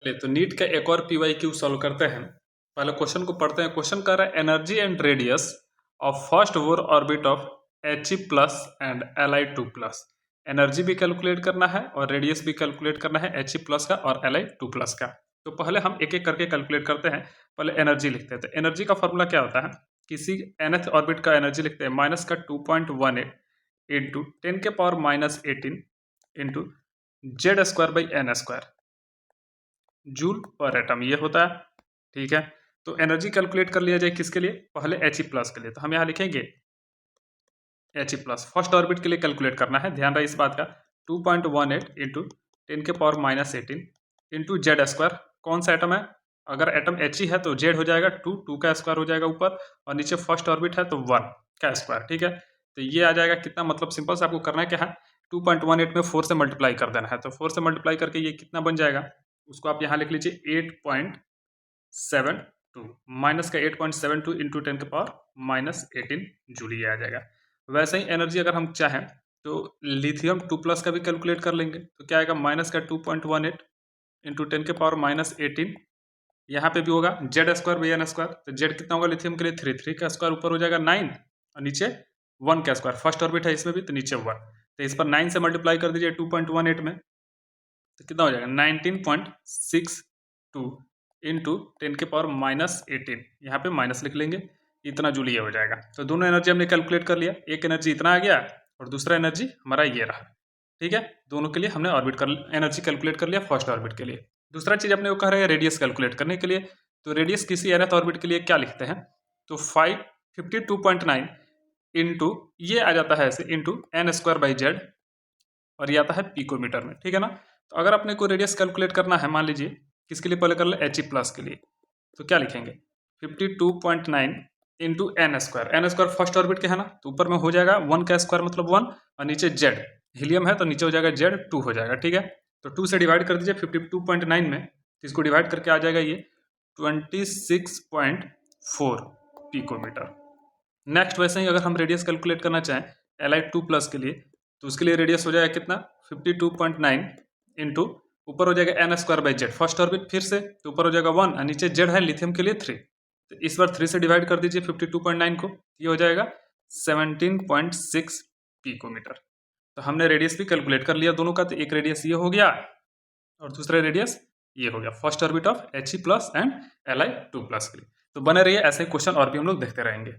चलिए तो नीट का एक और PYQ सॉल्व करते हैं। पहले क्वेश्चन को पढ़ते हैं। क्वेश्चन कर रहा है energy and radius of first Bohr orbit of He plus and Li2 plus. Energy भी कैलकुलेट करना है और रेडियस भी कैलकुलेट करना है He प्लस का और Li2 प्लस का। तो पहले हम एक एक करके कैलकुलेट करते हैं। पहले एनर्जी लिखते हैं। तो एनर्जी का फॉर्मूला क्या होता है? किसी nth ऑर्बिट का एनर्जी लिखते हैं माइनस का 2.18 into 10⁻⁻18 into Z square by N square joule पर एटम ये होता है। ठीक है, तो एनर्जी कैलकुलेट कर लिया जाए किसके लिए? पहले He प्लस के लिए। तो हम यहाँ लिखेंगे He प्लस फर्स्ट ऑर्बिट के लिए कैलकुलेट करना है, ध्यान रहे इस बात का। 2.18 इंटू 10⁻⁻18 इंटू जेड स्क्वायर। कौन सा एटम है? अगर एटम He है तो जेड हो जाएगा 2 का स्क्वायर हो जाएगा ऊपर, और नीचे फर्स्ट ऑर्बिट है तो 1 का स्क्वायर। ठीक है, तो ये आ जाएगा कितना, मतलब सिंपल से आपको करना है क्या है, 2.18 में 4 से मल्टीप्लाई कर देना है। तो 4 से मल्टीप्लाई करके ये कितना बन जाएगा, उसको आप यहाँ लिख लीजिए 8.72 माइनस का 8.72 इंटू 10⁻⁻18 जूल ये आ जाएगा। वैसे ही एनर्जी अगर हम चाहें तो लिथियम 2 प्लस का भी कैलकुलेट कर लेंगे। तो क्या आएगा, माइनस का 2.18 इंटू 10⁻⁻18, यहाँ पे भी होगा Z square by N square. तो जेड कितना होगा लिथियम के लिए 3 का स्क्वायर ऊपर हो जाएगा 9 और नीचे 1 का स्क्वायर। फर्स्ट ऑर्बिट है इसमें भी, तो नीचे 1। तो इस पर 9 से मल्टीप्लाई कर दीजिए 2.18 में, तो कितना हो जाएगा 19.62 इंटू 10⁻⁻18, यहाँ पे माइनस लिख लेंगे, इतना जूल ये हो जाएगा। तो दोनों एनर्जी हमने कैलकुलेट कर लिया। एक एनर्जी इतना आ गया और दूसरा एनर्जी हमारा ये रहा। ठीक है, दोनों के लिए हमने ऑर्बिट कर एनर्जी कैलकुलेट कर लिया फर्स्ट ऑर्बिट के लिए। दूसरा चीज अपने को कह रहे हैं रेडियस कैलकुलेट करने के लिए। तो रेडियस किसी nth ऑर्बिट के लिए क्या लिखते हैं, तो 52.9 इंटू ये आ जाता है ऐसे into N square by Z, और ये आता है पिकोमीटर में। ठीक है ना, तो अगर अपने को रेडियस कैलकुलेट करना है, मान लीजिए किसके लिए, पहले कर ले He प्लस के लिए, तो क्या लिखेंगे 52.9 into N square first orbit के है ना, तो ऊपर में हो जाएगा 1 का स्क्वायर मतलब 1, और नीचे जेड हीलियम है तो नीचे हो जाएगा जेड 2 हो जाएगा। ठीक है, तो 2 से डिवाइड कर दीजिए 52.9 में, तो इसको डिवाइड करके आ जाएगा ये 26.4 पिकोमीटर। नेक्स्ट वैसे ही अगर हम रेडियस कैलकुलेट करना चाहें Li2 प्लस के लिए, तो उसके लिए रेडियस हो जाएगा कितना 52.9 इंटू ऊपर हो जाएगा N square by Z first orbit फिर से, तो ऊपर हो जाएगा 1 और नीचे जेड है लिथियम के लिए 3। तो इस बार 3 से डिवाइड कर दीजिए 52.9 को, ये हो जाएगा 17.6 पिकोमीटर। तो हमने रेडियस भी कैलकुलेट कर लिया दोनों का। तो एक रेडियस ये हो गया और दूसरा रेडियस ये हो गया first orbit of He plus and Li2 plus के लिए। तो बने रहिए, ऐसे क्वेश्चन और भी हम लोग देखते रहेंगे।